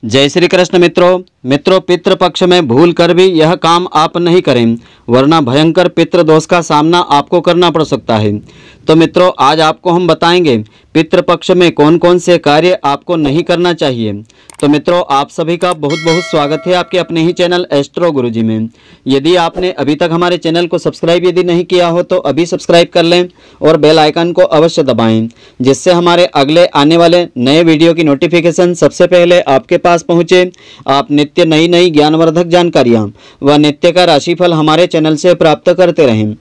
जय श्री कृष्ण मित्रों पितृपक्ष में भूल कर भी यह काम आप नहीं करें, वरना भयंकर पितृदोष का सामना आपको करना पड़ सकता है। तो मित्रों, आज आपको हम बताएंगे पितृपक्ष में कौन कौन से कार्य आपको नहीं करना चाहिए। तो मित्रों, आप सभी का बहुत बहुत स्वागत है आपके अपने ही चैनल एस्ट्रो गुरुजी में। यदि आपने अभी तक हमारे चैनल को सब्सक्राइब यदि नहीं किया हो तो अभी सब्सक्राइब कर लें और बेल आइकन को अवश्य दबाएं, जिससे हमारे अगले आने वाले नए वीडियो की नोटिफिकेशन सबसे पहले आपके पास पहुंचे। आप नित्य नई नई ज्ञानवर्धक जानकारियां व नित्य का राशिफल हमारे चैनल से प्राप्त करते रहें।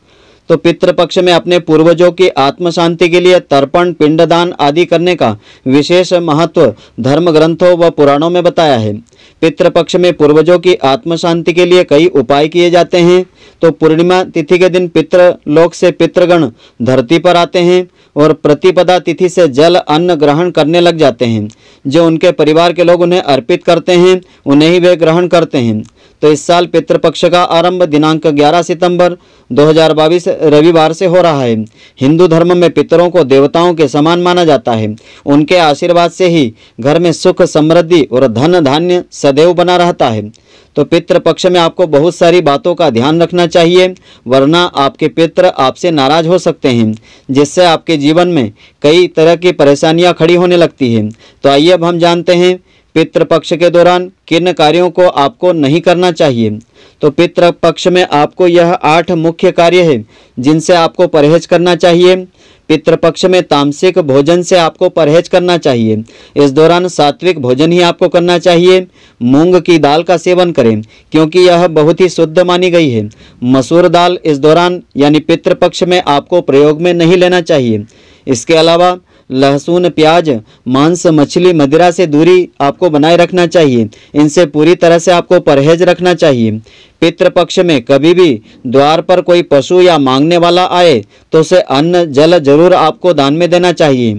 तो पितृपक्ष में अपने पूर्वजों की आत्म शांति के लिए तर्पण, पिंडदान आदि करने का विशेष महत्व धर्म ग्रंथों व पुराणों में बताया है। पितृपक्ष में पूर्वजों की आत्म शांति के लिए कई उपाय किए जाते हैं। तो पूर्णिमा तिथि के दिन पितृलोक से पितृगण धरती पर आते हैं और प्रतिपदा तिथि से जल अन्न ग्रहण करने लग जाते हैं। जो उनके परिवार के लोग उन्हें अर्पित करते हैं उन्हें ही वे ग्रहण करते हैं। तो इस साल पितृपक्ष का आरंभ दिनांक 11 सितंबर 2022 रविवार से हो रहा है। हिंदू धर्म में पितरों को देवताओं के समान माना जाता है। उनके आशीर्वाद से ही घर में सुख, समृद्धि और धन धान्य सदैव बना रहता है। तो पितृपक्ष में आपको बहुत सारी बातों का ध्यान रखना चाहिए, वरना आपके पितृ आपसे नाराज हो सकते हैं, जिससे आपके जीवन में कई तरह की परेशानियां खड़ी होने लगती हैं। तो आइए अब हम जानते हैं पितृपक्ष के दौरान किन कार्यों को आपको नहीं करना चाहिए। तो पितृपक्ष में आपको यह 8 मुख्य कार्य है जिनसे आपको परहेज करना चाहिए। पितृपक्ष में तामसिक भोजन से आपको परहेज करना चाहिए। इस दौरान सात्विक भोजन ही आपको करना चाहिए। मूंग की दाल का सेवन करें, क्योंकि यह बहुत ही शुद्ध मानी गई है। मसूर दाल इस दौरान यानी पितृपक्ष में आपको प्रयोग में नहीं लेना चाहिए। इसके अलावा लहसुन, प्याज, मांस, मछली, मदिरा से दूरी आपको बनाए रखना चाहिए। इनसे पूरी तरह से आपको परहेज रखना चाहिए। पितृपक्ष में कभी भी द्वार पर कोई पशु या मांगने वाला आए तो उसे अन्न जल जरूर आपको दान में देना चाहिए।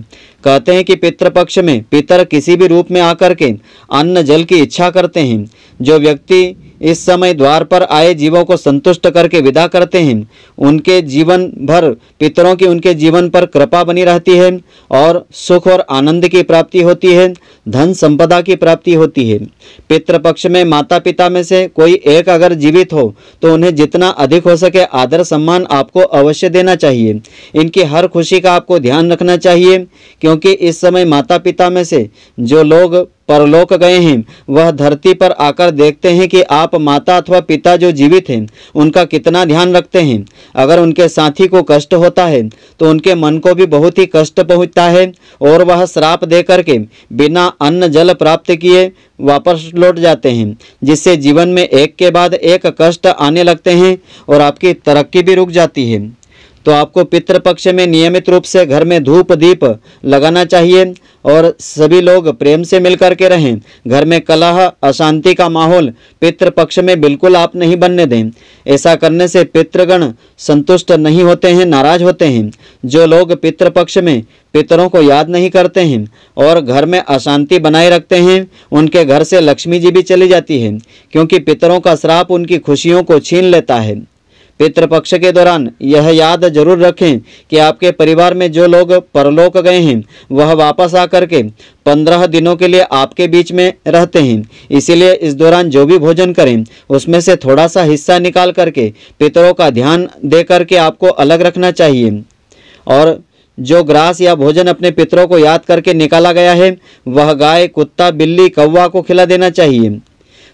कहते हैं कि पितृपक्ष में पितर किसी भी रूप में आकर के अन्न जल की इच्छा करते हैं। जो व्यक्ति इस समय द्वार पर आए जीवों को संतुष्ट करके विदा करते हैं, उनके जीवन भर पितरों की उनके जीवन पर कृपा बनी रहती है और सुख और आनंद की प्राप्ति होती है, धन संपदा की प्राप्ति होती है। पितृपक्ष में माता पिता में से कोई एक अगर जीवित हो तो उन्हें जितना अधिक हो सके आदर सम्मान आपको अवश्य देना चाहिए। इनकी हर खुशी का आपको ध्यान रखना चाहिए, क्योंकि इस समय माता पिता में से जो लोग परलोक गए हैं वह धरती पर आकर देखते हैं कि आप माता अथवा पिता जो जीवित हैं उनका कितना ध्यान रखते हैं। अगर उनके साथी को कष्ट होता है तो उनके मन को भी बहुत ही कष्ट पहुंचता है और वह श्राप दे करके बिना अन्न जल प्राप्त किए वापस लौट जाते हैं, जिससे जीवन में एक के बाद एक कष्ट आने लगते हैं और आपकी तरक्की भी रुक जाती है। तो आपको पितृपक्ष में नियमित रूप से घर में धूप दीप लगाना चाहिए और सभी लोग प्रेम से मिलकर के रहें। घर में कलह, अशांति का माहौल पितृपक्ष में बिल्कुल आप नहीं बनने दें। ऐसा करने से पितृगण संतुष्ट नहीं होते हैं, नाराज होते हैं। जो लोग पितृपक्ष में पितरों को याद नहीं करते हैं और घर में अशांति बनाए रखते हैं, उनके घर से लक्ष्मी जी भी चली जाती है, क्योंकि पितरों का श्राप उनकी खुशियों को छीन लेता है। पितृपक्ष के दौरान यह याद जरूर रखें कि आपके परिवार में जो लोग परलोक गए हैं वह वापस आकर के 15 दिनों के लिए आपके बीच में रहते हैं। इसीलिए इस दौरान जो भी भोजन करें उसमें से थोड़ा सा हिस्सा निकाल करके पितरों का ध्यान दे करके आपको अलग रखना चाहिए। और जो ग्रास या भोजन अपने पितरों को याद करके निकाला गया है वह गाय, कुत्ता, बिल्ली, कौवा को खिला देना चाहिए।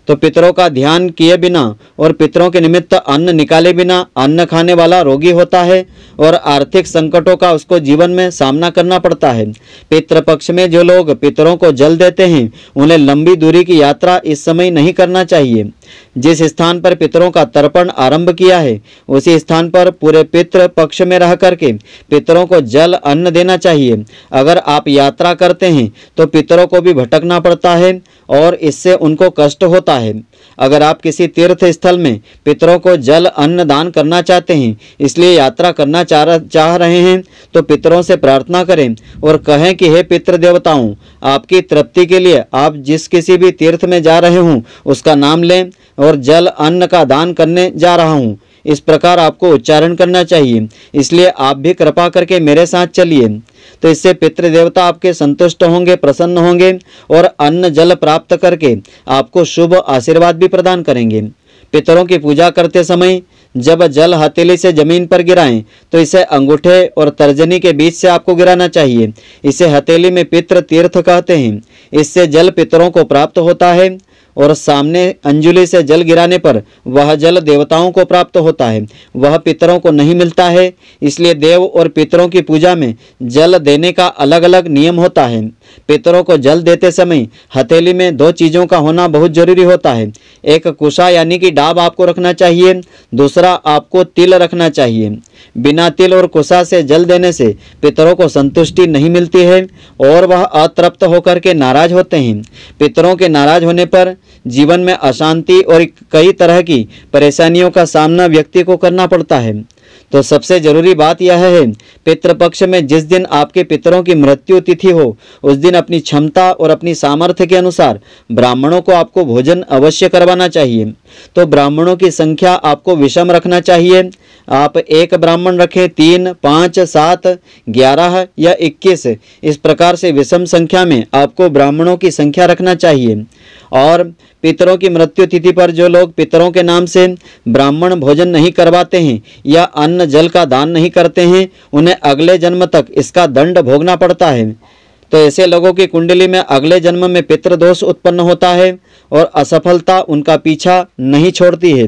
तो पितरों का ध्यान किए बिना और पितरों के निमित्त अन्न निकाले बिना अन्न खाने वाला रोगी होता है और आर्थिक संकटों का उसको जीवन में सामना करना पड़ता है। पितृपक्ष में जो लोग पितरों को जल देते हैं उन्हें लंबी दूरी की यात्रा इस समय नहीं करना चाहिए। जिस स्थान पर पितरों का तर्पण आरंभ किया है उसी स्थान पर पूरे पितृ पक्ष में रह करके पितरों को जल अन्न देना चाहिए। अगर आप यात्रा करते हैं तो पितरों को भी भटकना पड़ता है और इससे उनको कष्ट होता है। अगर आप किसी तीर्थ स्थल में पितरों को जल अन्न दान करना चाहते हैं, इसलिए यात्रा करना चाह रहे हैं, तो पितरों से प्रार्थना करें और कहें कि हे पितृ देवताओं, आपकी तृप्ति के लिए आप जिस किसी भी तीर्थ में जा रहे हों उसका नाम लें और जल अन्न का दान करने जा रहा हूँ। इस प्रकार आपको उच्चारण करना चाहिए। इसलिए आप भी कृपा करके मेरे साथ चलिए। तो इससे पितृदेवता आपके संतुष्ट होंगे, प्रसन्न होंगे और अन्न जल प्राप्त करके आपको शुभ आशीर्वाद भी प्रदान करेंगे। पितरों की पूजा करते समय जब जल हथेली से जमीन पर गिराएं तो इसे अंगूठे और तर्जनी के बीच से आपको गिराना चाहिए। इसे हथेली में पितृ तीर्थ कहते हैं। इससे जल पितरों को प्राप्त होता है और सामने अंजुली से जल गिराने पर वह जल देवताओं को प्राप्त होता है, वह पितरों को नहीं मिलता है। इसलिए देव और पितरों की पूजा में जल देने का अलग अलग नियम होता है। पितरों को जल देते समय हथेली में 2 चीज़ों का होना बहुत जरूरी होता है। एक कुशा यानी कि डाब आपको रखना चाहिए, दूसरा आपको तिल रखना चाहिए। बिना तिल और कुशा से जल देने से पितरों को संतुष्टि नहीं मिलती है और वह अतृप्त होकर के नाराज होते हैं। पितरों के नाराज होने पर जीवन में अशांति और कई तरह की परेशानियों का सामना व्यक्ति को करना पड़ता है। तो सबसे जरूरी बात यह है, पितृपक्ष में जिस दिन आपके पितरों की मृत्यु तिथि हो उस दिन अपनी क्षमता और अपनी सामर्थ्य के अनुसार ब्राह्मणों को आपको भोजन अवश्य करवाना चाहिए। तो ब्राह्मणों की संख्या आपको विषम रखना चाहिए। आप 1 ब्राह्मण रखें, 3, 5, 7, 11 या 21, इस प्रकार से विषम संख्या में आपको ब्राह्मणों की संख्या रखना चाहिए। और पितरों की मृत्यु तिथि पर जो लोग पितरों के नाम से ब्राह्मण भोजन नहीं करवाते हैं या अन्न जल का दान नहीं करते हैं, उन्हें अगले जन्म तक इसका दंड भोगना पड़ता है। तो ऐसे लोगों की कुंडली में अगले जन्म में पितृदोष उत्पन्न होता है और असफलता उनका पीछा नहीं छोड़ती है।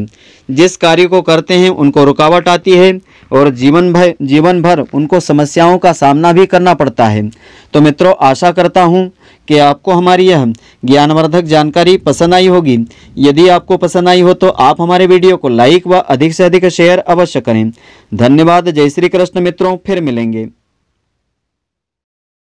जिस कार्य को करते हैं उनको रुकावट आती है और जीवन भर उनको समस्याओं का सामना भी करना पड़ता है। तो मित्रों, आशा करता हूँ कि आपको हमारी यह ज्ञानवर्धक जानकारी पसंद आई होगी। यदि आपको पसंद आई हो तो आप हमारे वीडियो को लाइक व अधिक से अधिक शेयर अवश्य करें। धन्यवाद। जय श्री कृष्ण मित्रों, फिर मिलेंगे।